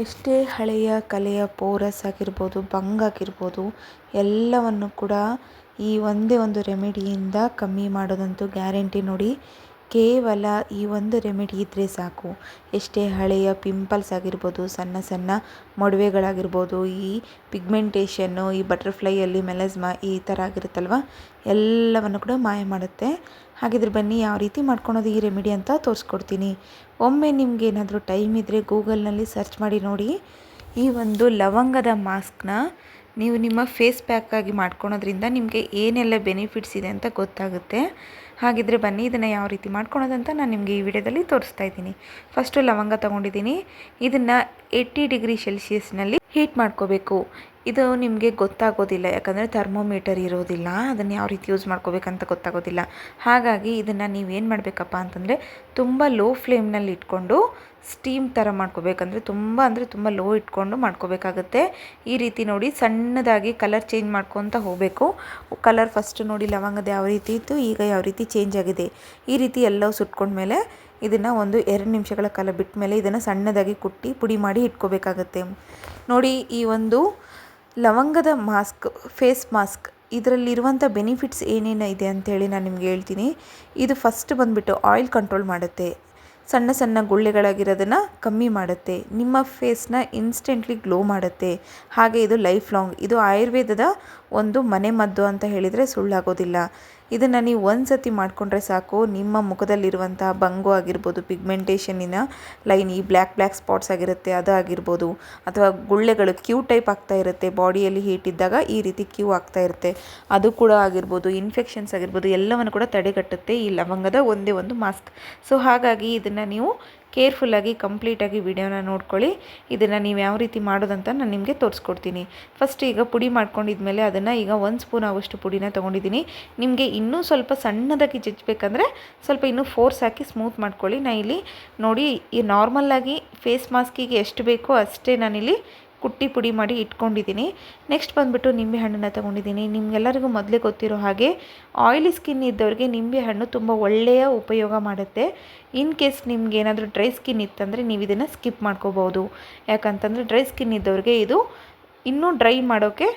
ಎಷ್ಟೇ ಹಳೆಯ ಕಲೆಯ ಪೋರಸ್ ಆಗಿರ್ಬೋದು, ಭಂಗ್ ಆಗಿರ್ಬೋದು, ಎಲ್ಲವನ್ನು ಕೂಡ ಈ ಒಂದೇ ಒಂದು ರೆಮಿಡಿಯಿಂದ ಕಮ್ಮಿ ಮಾಡೋದಂತೂ ಗ್ಯಾರಂಟಿ ನೋಡಿ. ಕೇವಲ ಈ ಒಂದು ರೆಮಿಡಿ ಇದ್ದರೆ ಸಾಕು. ಎಷ್ಟೇ ಹಳೆಯ ಪಿಂಪಲ್ಸ್ ಆಗಿರ್ಬೋದು, ಸಣ್ಣ ಸಣ್ಣ ಮೊಡವೆಗಳಾಗಿರ್ಬೋದು, ಈ ಪಿಗ್ಮೆಂಟೇಷನ್ನು, ಈ ಬಟರ್ಫ್ಲೈಯಲ್ಲಿ ಮೆಲಸ್ಮಾ ಈ ಥರ ಆಗಿರುತ್ತಲ್ವ, ಎಲ್ಲವನ್ನು ಕೂಡ ಮಾಯ ಮಾಡುತ್ತೆ. ಹಾಗಿದ್ರೆ ಬನ್ನಿ ಯಾವ ರೀತಿ ಮಾಡ್ಕೊಳೋದು ಈ ರೆಮಿಡಿ ಅಂತ ತೋರಿಸ್ಕೊಡ್ತೀನಿ. ಒಮ್ಮೆ ನಿಮ್ಗೆ ಏನಾದರೂ ಟೈಮ್ ಇದ್ದರೆ ಗೂಗಲ್ನಲ್ಲಿ ಸರ್ಚ್ ಮಾಡಿ ನೋಡಿ. ಈ ಒಂದು ಲವಂಗದ ಮಾಸ್ಕ್ನ ನೀವು ನಿಮ್ಮ ಫೇಸ್ ಪ್ಯಾಕಾಗಿ ಮಾಡ್ಕೊಳೋದ್ರಿಂದ ನಿಮಗೆ ಏನೆಲ್ಲ ಬೆನಿಫಿಟ್ಸ್ ಇದೆ ಅಂತ ಗೊತ್ತಾಗುತ್ತೆ. ಹಾಗಿದ್ರೆ ಬನ್ನಿ ಇದನ್ನು ಯಾವ ರೀತಿ ಮಾಡ್ಕೊಳೋದಂತ ನಾನು ನಿಮಗೆ ಈ ವಿಡಿಯೋದಲ್ಲಿ ತೋರಿಸ್ತಾ ಇದ್ದೀನಿ. ಫಸ್ಟು ಲವಂಗ ತೊಗೊಂಡಿದ್ದೀನಿ. ಇದನ್ನು 80 ಡಿಗ್ರಿ ಸೆಲ್ಸಿಯಸ್ನಲ್ಲಿ ಹೀಟ್ ಮಾಡ್ಕೋಬೇಕು. ಇದು ನಿಮಗೆ ಗೊತ್ತಾಗೋದಿಲ್ಲ, ಯಾಕಂದರೆ ಥರ್ಮೋಮೀಟರ್ ಇರೋದಿಲ್ಲ. ಅದನ್ನು ಯಾವ ರೀತಿ ಯೂಸ್ ಮಾಡ್ಕೋಬೇಕಂತ ಗೊತ್ತಾಗೋದಿಲ್ಲ. ಹಾಗಾಗಿ ಇದನ್ನು ನೀವೇನು ಮಾಡಬೇಕಪ್ಪ ಅಂತಂದರೆ ತುಂಬ ಲೋ ಫ್ಲೇಮ್ನಲ್ಲಿ ಇಟ್ಕೊಂಡು ಸ್ಟೀಮ್ ಥರ ಮಾಡ್ಕೋಬೇಕಂದ್ರೆ ತುಂಬ ಲೋ ಇಟ್ಕೊಂಡು ಮಾಡ್ಕೋಬೇಕಾಗುತ್ತೆ. ಈ ರೀತಿ ನೋಡಿ ಸಣ್ಣದಾಗಿ ಕಲರ್ ಚೇಂಜ್ ಮಾಡ್ಕೊತ ಹೋಗಬೇಕು. ಕಲರ್ ಫಸ್ಟ್ ನೋಡಿ ಲವಂಗದ ಯಾವ ರೀತಿ ಇತ್ತು, ಈಗ ಯಾವ ರೀತಿ ಚೇಂಜ್ ಆಗಿದೆ. ಈ ರೀತಿ ಎಲ್ಲವೂ ಸುಟ್ಕೊಂಡ್ಮೇಲೆ ಇದನ್ನು ಒಂದು 2 ನಿಮಿಷಗಳ ಕಾಲ ಬಿಟ್ಟ ಮೇಲೆ ಇದನ್ನು ಸಣ್ಣದಾಗಿ ಕುಟ್ಟಿ ಪುಡಿ ಮಾಡಿ ಇಟ್ಕೋಬೇಕಾಗತ್ತೆ. ನೋಡಿ ಈ ಒಂದು ಲವಂಗದ ಮಾಸ್ಕ್, ಫೇಸ್ ಮಾಸ್ಕ್, ಇದರಲ್ಲಿರುವಂಥ ಬೆನಿಫಿಟ್ಸ್ ಏನೇನು ಇದೆ ಅಂಥೇಳಿ ನಾನು ನಿಮ್ಗೆ ಹೇಳ್ತೀನಿ. ಇದು ಫಸ್ಟ್ ಬಂದುಬಿಟ್ಟು ಆಯಿಲ್ ಕಂಟ್ರೋಲ್ ಮಾಡುತ್ತೆ. ಸಣ್ಣ ಸಣ್ಣ ಗುಳ್ಳೆಗಳಾಗಿರೋದನ್ನು ಕಮ್ಮಿ ಮಾಡುತ್ತೆ. ನಿಮ್ಮ ಫೇಸ್ನ ಇನ್ಸ್ಟೆಂಟ್ಲಿ ಗ್ಲೋ ಮಾಡುತ್ತೆ. ಹಾಗೆ ಇದು ಲೈಫ್ ಲಾಂಗ್. ಇದು ಆಯುರ್ವೇದದ ಒಂದು ಮನೆಮದ್ದು ಅಂತ ಹೇಳಿದರೆ ಸುಳ್ಳಾಗೋದಿಲ್ಲ. ಇದನ್ನು ನೀವು ಒಂದು ಸತಿ ಮಾಡಿಕೊಂಡ್ರೆ ಸಾಕು, ನಿಮ್ಮ ಮುಖದಲ್ಲಿರುವಂತಹ ಬಂಗು ಆಗಿರ್ಬೋದು, ಪಿಗ್ಮೆಂಟೇಷನ್ನಿನ ಲೈನ್, ಈ ಬ್ಲ್ಯಾಕ್ ಸ್ಪಾಟ್ಸ್ ಆಗಿರುತ್ತೆ ಅದು ಆಗಿರ್ಬೋದು, ಅಥವಾ ಗುಳ್ಳೆಗಳು ಕ್ಯೂ ಟೈಪ್ ಆಗ್ತಾ ಇರುತ್ತೆ, ಬಾಡಿಯಲ್ಲಿ ಹೀಟ್ ಇದ್ದಾಗ ಈ ರೀತಿ ಕ್ಯೂ ಆಗ್ತಾ ಇರುತ್ತೆ, ಅದು ಕೂಡ ಆಗಿರ್ಬೋದು, ಇನ್ಫೆಕ್ಷನ್ಸ್ ಆಗಿರ್ಬೋದು, ಎಲ್ಲವನ್ನು ಕೂಡ ತಡೆಗಟ್ಟುತ್ತೆ ಈ ಲವಂಗದ ಒಂದೇ ಒಂದು ಮಾಸ್ಕ್. ಸೊ ಹಾಗಾಗಿ ಇದನ್ನು ನೀವು ಕೇರ್ಫುಲ್ಲಾಗಿ ಕಂಪ್ಲೀಟಾಗಿ ವಿಡಿಯೋನ ನೋಡ್ಕೊಳ್ಳಿ. ಇದನ್ನು ನೀವು ಯಾವ ರೀತಿ ಮಾಡೋದಂತ ನಾನು ನಿಮಗೆ ತೋರಿಸ್ಕೊಡ್ತೀನಿ. ಫಸ್ಟ್ ಈಗ ಪುಡಿ ಮಾಡ್ಕೊಂಡಿದ್ಮೇಲೆ ಅದನ್ನು ಈಗ 1 ಸ್ಪೂನ್ ಆಗುವಷ್ಟು ಪುಡಿನ ತೊಗೊಂಡಿದ್ದೀನಿ. ನಿಮಗೆ ಇನ್ನೂ ಸ್ವಲ್ಪ ಸಣ್ಣದಾಗಿ ಜಜ್ಜಬೇಕಂದ್ರೆ ಸ್ವಲ್ಪ ಇನ್ನೂ ಫೋರ್ಸ್ ಹಾಕಿ ಸ್ಮೂತ್ ಮಾಡ್ಕೊಳ್ಳಿ. ನಾನು ಇಲ್ಲಿ ನೋಡಿ ಈ ನಾರ್ಮಲ್ಲಾಗಿ ಫೇಸ್ ಮಾಸ್ಕಿಗೆ ಎಷ್ಟು ಬೇಕೋ ಅಷ್ಟೇ ನಾನಿಲ್ಲಿ ಕುಟ್ಟಿ ಪುಡಿ ಮಾಡಿ ಇಟ್ಕೊಂಡಿದ್ದೀನಿ. ನೆಕ್ಸ್ಟ್ ಬಂದುಬಿಟ್ಟು ನಿಂಬೆಹಣ್ಣನ್ನು ತೊಗೊಂಡಿದ್ದೀನಿ. ನಿಮಗೆಲ್ಲರಿಗೂ ಮೊದಲೇ ಗೊತ್ತಿರೋ ಹಾಗೆ ಆಯಿಲಿ ಸ್ಕಿನ್ ಇದ್ದವ್ರಿಗೆ ನಿಂಬೆಹಣ್ಣು ತುಂಬ ಒಳ್ಳೆಯ ಉಪಯೋಗ ಮಾಡುತ್ತೆ. ಇನ್ ಕೇಸ್ ನಿಮ್ಗೆ ಏನಾದರೂ ಡ್ರೈ ಸ್ಕಿನ್ ಇತ್ತಂದರೆ ನೀವು ಇದನ್ನು ಸ್ಕಿಪ್ ಮಾಡ್ಕೋಬೋದು. ಯಾಕಂತಂದರೆ ಡ್ರೈ ಸ್ಕಿನ್ ಇದ್ದವ್ರಿಗೆ ಇದು ಇನ್ನೂ ಡ್ರೈ ಮಾಡೋಕ್ಕೆ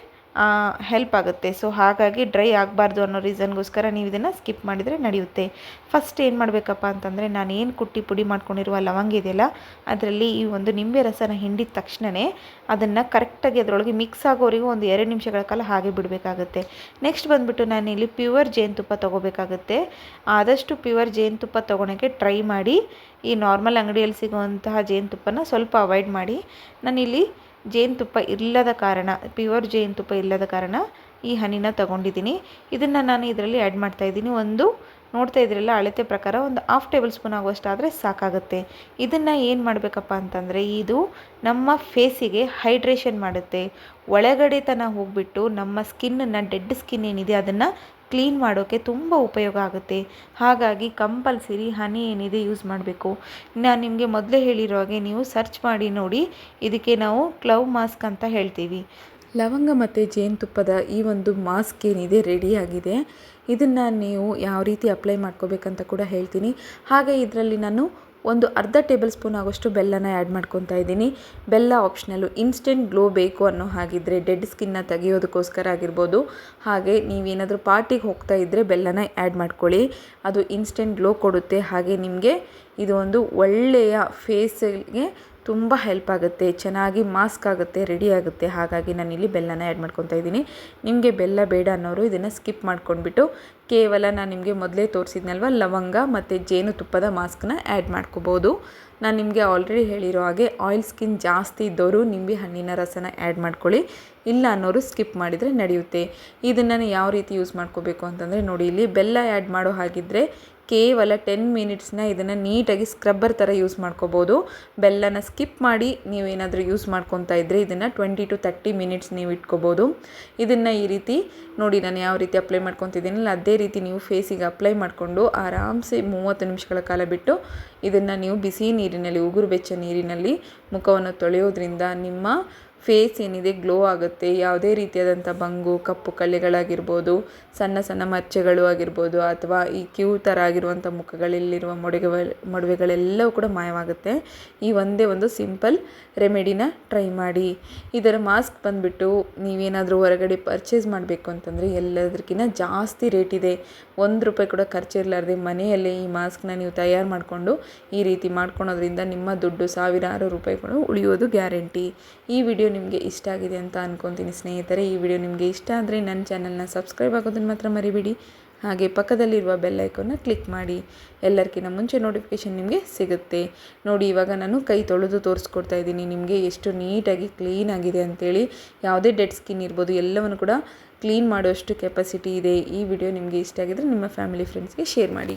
ಹೆಲ್ಪ್ ಆಗುತ್ತೆ. ಸೊ ಹಾಗಾಗಿ ಡ್ರೈ ಆಗಬಾರ್ದು ಅನ್ನೋ ರೀಸನ್ಗೋಸ್ಕರ ನೀವು ಇದನ್ನು ಸ್ಕಿಪ್ ಮಾಡಿದರೆ ನಡೆಯುತ್ತೆ. ಫಸ್ಟ್ ಏನು ಮಾಡಬೇಕಪ್ಪ ಅಂತಂದರೆ ನಾನು ಏನು ಕುಟ್ಟಿ ಪುಡಿ ಮಾಡ್ಕೊಂಡಿರುವ ಲವಂಗ ಇದೆಯಲ್ಲ, ಅದರಲ್ಲಿ ಈ ಒಂದು ನಿಂಬೆ ರಸನ ಹಿಂಡಿದ ತಕ್ಷಣವೇ ಅದನ್ನು ಕರೆಕ್ಟಾಗಿ ಅದರೊಳಗೆ ಮಿಕ್ಸ್ ಆಗೋವರೆಗೂ ಒಂದು 2 ನಿಮಿಷಗಳ ಕಾಲ ಹಾಗೆ ಬಿಡಬೇಕಾಗುತ್ತೆ. ನೆಕ್ಸ್ಟ್ ಬಂದುಬಿಟ್ಟು ನಾನಿಲ್ಲಿ ಪ್ಯೂರ್ ಜೇನುತುಪ್ಪ ತೊಗೋಬೇಕಾಗುತ್ತೆ. ಆದಷ್ಟು ಪ್ಯೂರ್ ಜೇನುತುಪ್ಪ ತೊಗೊಳಕ್ಕೆ ಟ್ರೈ ಮಾಡಿ. ಈ ನಾರ್ಮಲ್ ಅಂಗಡಿಯಲ್ಲಿ ಸಿಗುವಂತಹ ಜೇನುತುಪ್ಪನ ಸ್ವಲ್ಪ ಅವಾಯ್ಡ್ ಮಾಡಿ. ನಾನಿಲ್ಲಿ ಜೇನುತುಪ್ಪ ಇಲ್ಲದ ಕಾರಣ, ಪ್ಯೂರ್ ಜೇನುತುಪ್ಪ ಇಲ್ಲದ ಕಾರಣ ಈ ಹನಿನ ತೊಗೊಂಡಿದ್ದೀನಿ. ಇದನ್ನು ನಾನು ಇದರಲ್ಲಿ ಆ್ಯಡ್ ಮಾಡ್ತಾಯಿದ್ದೀನಿ. ಒಂದು ನೋಡ್ತಾ ಇದ್ರಲ್ಲ ಅಳತೆ ಪ್ರಕಾರ ಒಂದು 1/2 ಟೇಬಲ್ ಸ್ಪೂನ್ ಆಗುವಷ್ಟು ಆದರೆ ಸಾಕಾಗುತ್ತೆ. ಇದನ್ನು ಏನು ಮಾಡಬೇಕಪ್ಪ ಅಂತಂದರೆ ಇದು ನಮ್ಮ ಫೇಸಿಗೆ ಹೈಡ್ರೇಷನ್ ಮಾಡುತ್ತೆ. ಒಳಗಡೆ ತನಕ ಹೋಗಿಬಿಟ್ಟು ನಮ್ಮ ಸ್ಕಿನ್ನನ್ನು, ಡೆಡ್ ಸ್ಕಿನ್ ಏನಿದೆ ಅದನ್ನು ಕ್ಲೀನ್ ಮಾಡೋಕ್ಕೆ ತುಂಬ ಉಪಯೋಗ ಆಗುತ್ತೆ. ಹಾಗಾಗಿ ಕಂಪಲ್ಸರಿ ಹನಿ ಏನಿದೆ ಯೂಸ್ ಮಾಡಬೇಕು. ನಾನು ನಿಮಗೆ ಮೊದಲೇ ಹೇಳಿರೋ ಹಾಗೆ ನೀವು ಸರ್ಚ್ ಮಾಡಿ ನೋಡಿ. ಇದಕ್ಕೆ ನಾವು ಕ್ಲವ್ ಮಾಸ್ಕ್ ಅಂತ ಹೇಳ್ತೀವಿ. ಲವಂಗ ಮತ್ತು ಜೇನುತುಪ್ಪದ ಈ ಒಂದು ಮಾಸ್ಕ್ ಏನಿದೆ ರೆಡಿಯಾಗಿದೆ. ಇದನ್ನು ನೀವು ಯಾವ ರೀತಿ ಅಪ್ಲೈ ಮಾಡ್ಕೋಬೇಕಂತ ಕೂಡ ಹೇಳ್ತೀನಿ. ಹಾಗೆ ಇದರಲ್ಲಿ ನಾನು ಒಂದು ಅರ್ಧ ಟೇಬಲ್ ಸ್ಪೂನ್ ಆಗೋಷ್ಟು ಬೆಲ್ಲನ ಆ್ಯಡ್ ಮಾಡ್ಕೊತಾ ಇದ್ದೀನಿ. ಬೆಲ್ಲ ಆಪ್ಷನಲ್ಲು. ಇನ್ಸ್ಟೆಂಟ್ ಗ್ಲೋ ಬೇಕು ಅನ್ನೋ ಹಾಗಿದ್ದರೆ, ಡೆಡ್ ಸ್ಕಿನ್ನ ತೆಗೆಯೋದಕ್ಕೋಸ್ಕರ ಆಗಿರ್ಬೋದು, ಹಾಗೆ ನೀವೇನಾದರೂ ಪಾರ್ಟಿಗೆ ಹೋಗ್ತಾ ಇದ್ದರೆ ಬೆಲ್ಲನ ಆ್ಯಡ್ ಮಾಡ್ಕೊಳ್ಳಿ. ಅದು ಇನ್ಸ್ಟೆಂಟ್ ಗ್ಲೋ ಕೊಡುತ್ತೆ. ಹಾಗೆ ನಿಮಗೆ ಇದು ಒಂದು ಒಳ್ಳೆಯ ಫೇಸಿಗೆ ತುಂಬ ಹೆಲ್ಪ್ ಆಗುತ್ತೆ. ಚೆನ್ನಾಗಿ ಮಾಸ್ಕ್ ಆಗುತ್ತೆ, ರೆಡಿ ಆಗುತ್ತೆ. ಹಾಗಾಗಿ ನಾನಿಲ್ಲಿ ಬೆಲ್ಲನ ಆ್ಯಡ್ ಮಾಡ್ಕೊತಾ ಇದ್ದೀನಿ. ನಿಮಗೆ ಬೆಲ್ಲ ಬೇಡ ಅನ್ನೋರು ಇದನ್ನು ಸ್ಕಿಪ್ ಮಾಡ್ಕೊಂಡ್ಬಿಟ್ಟು ಕೇವಲ ನಾನು ನಿಮಗೆ ಮೊದಲೇ ತೋರಿಸಿದ್ನಲ್ವ ಲವಂಗ ಮತ್ತು ಜೇನುತುಪ್ಪದ ಮಾಸ್ಕನ್ನ ಆ್ಯಡ್ ಮಾಡ್ಕೋಬೋದು. ನಾನು ನಿಮಗೆ ಆಲ್ರೆಡಿ ಹೇಳಿರೋ ಹಾಗೆ ಆಯಿಲ್ ಸ್ಕಿನ್ ಜಾಸ್ತಿ ಇದ್ದವರು ನಿಂಬೆ ಹಣ್ಣಿನ ರಸನ ಆ್ಯಡ್ ಮಾಡ್ಕೊಳ್ಳಿ. ಇಲ್ಲ ಅನ್ನೋರು ಸ್ಕಿಪ್ ಮಾಡಿದರೆ ನಡೆಯುತ್ತೆ. ಇದನ್ನು ಯಾವ ರೀತಿ ಯೂಸ್ ಮಾಡ್ಕೋಬೇಕು ಅಂತಂದರೆ ನೋಡಿ, ಇಲ್ಲಿ ಬೆಲ್ಲ ಆ್ಯಡ್ ಮಾಡೋ ಹಾಗಿದ್ದರೆ ಕೇವಲ 10 ಮಿನಿಟ್ಸ್ನ ಇದನ್ನು ನೀಟಾಗಿ ಸ್ಕ್ರಬ್ಬರ್ ಥರ ಯೂಸ್ ಮಾಡ್ಕೋಬೋದು. ಬೆಲ್ಲನ ಸ್ಕಿಪ್ ಮಾಡಿ ನೀವೇನಾದರೂ ಯೂಸ್ ಮಾಡ್ಕೊತಾ ಇದ್ದರೆ ಇದನ್ನು 20 to 30 ಮಿನಿಟ್ಸ್ ನೀವು ಇಟ್ಕೋಬೋದು. ಇದನ್ನು ಈ ರೀತಿ ನೋಡಿ ನಾನು ಯಾವ ರೀತಿ ಅಪ್ಲೈ ಮಾಡ್ಕೊತಿದ್ದೀನಲ್ಲ ಅದೇ ರೀತಿ ನೀವು ಫೇಸಿಗೆ ಅಪ್ಲೈ ಮಾಡಿಕೊಂಡು ಆರಾಮ್ಸೆ 30 ನಿಮಿಷಗಳ ಕಾಲ ಬಿಟ್ಟು ಇದನ್ನು ನೀವು ಬಿಸಿ ನೀರಿನಲ್ಲಿ, ಉಗುರು ಬೆಚ್ಚ ನೀರಿನಲ್ಲಿ ಮುಖವನ್ನು ತೊಳೆಯೋದ್ರಿಂದ ನಿಮ್ಮ ಫೇಸ್ ಏನಿದೆ ಗ್ಲೋ ಆಗುತ್ತೆ. ಯಾವುದೇ ರೀತಿಯಾದಂಥ ಬಂಗು, ಕಪ್ಪು ಕಲೆಗಳಾಗಿರ್ಬೋದು, ಸಣ್ಣ ಸಣ್ಣ ಮಚ್ಚೆಗಳು ಆಗಿರ್ಬೋದು, ಅಥವಾ ಈ ಕ್ಯೂ ಥರ ಆಗಿರುವಂಥ ಮುಖಗಳಲ್ಲಿರುವ ಮೊಡವೆಗಳೆಲ್ಲವೂ ಕೂಡ ಮಾಯವಾಗುತ್ತೆ. ಈ ಒಂದೇ ಒಂದು ಸಿಂಪಲ್ ರೆಮಿಡಿನ ಟ್ರೈ ಮಾಡಿ. ಇದರ ಮಾಸ್ಕ್ ಬಂದುಬಿಟ್ಟು ನೀವೇನಾದರೂ ಹೊರಗಡೆ ಪರ್ಚೇಸ್ ಮಾಡಬೇಕು ಅಂತಂದರೆ ಎಲ್ಲದಕ್ಕಿಂತ ಜಾಸ್ತಿ ರೇಟ್ ಇದೆ. ₹1 ಕೂಡ ಖರ್ಚಿರಲಾರ್ದೆ ಮನೆಯಲ್ಲೇ ಈ ಮಾಸ್ಕ್ನ ನೀವು ತಯಾರು ಮಾಡಿಕೊಂಡು ಈ ರೀತಿ ಮಾಡ್ಕೊಳೋದ್ರಿಂದ ನಿಮ್ಮ ದುಡ್ಡು ಸಾವಿರಾರು ರೂಪಾಯಿಗಳು ಉಳಿಯೋದು ಗ್ಯಾರಂಟಿ. ಈ ವಿಡಿಯೋ ನಿಮಗೆ ಇಷ್ಟ ಆಗಿದೆ ಅಂತ ಅಂದ್ಕೊತೀನಿ ಸ್ನೇಹಿತರೆ. ಈ ವಿಡಿಯೋ ನಿಮಗೆ ಇಷ್ಟ ಆದರೆ ನನ್ನ ಚಾನಲ್ನ ಸಬ್ಸ್ಕ್ರೈಬ್ ಆಗೋದನ್ನು ಮಾತ್ರ ಮರಿಬೇಡಿ. ಹಾಗೆ ಪಕ್ಕದಲ್ಲಿರುವ ಬೆಲ್ ಐಕಾನ್ನ ಕ್ಲಿಕ್ ಮಾಡಿ. ಎಲ್ಲರಿಗಿಂತ ಮುಂಚೆ ನೋಟಿಫಿಕೇಷನ್ ನಿಮಗೆ ಸಿಗುತ್ತೆ. ನೋಡಿ, ಇವಾಗ ನಾನು ಕೈ ತೊಳೆದು ತೋರಿಸ್ಕೊಡ್ತಾ ಇದ್ದೀನಿ ನಿಮಗೆ ಎಷ್ಟು ನೀಟಾಗಿ ಕ್ಲೀನಾಗಿದೆ ಅಂತೇಳಿ. ಯಾವುದೇ ಡೆಡ್ ಸ್ಕಿನ್ ಇರ್ಬೋದು ಎಲ್ಲವನ್ನು ಕೂಡ ಕ್ಲೀನ್ ಮಾಡುವಷ್ಟು ಕೆಪಾಸಿಟಿ ಇದೆ. ಈ ವಿಡಿಯೋ ನಿಮಗೆ ಇಷ್ಟ ಆಗಿದ್ರೆ ನಿಮ್ಮ ಫ್ಯಾಮಿಲಿ ಫ್ರೆಂಡ್ಸ್ಗೆ ಶೇರ್ ಮಾಡಿ.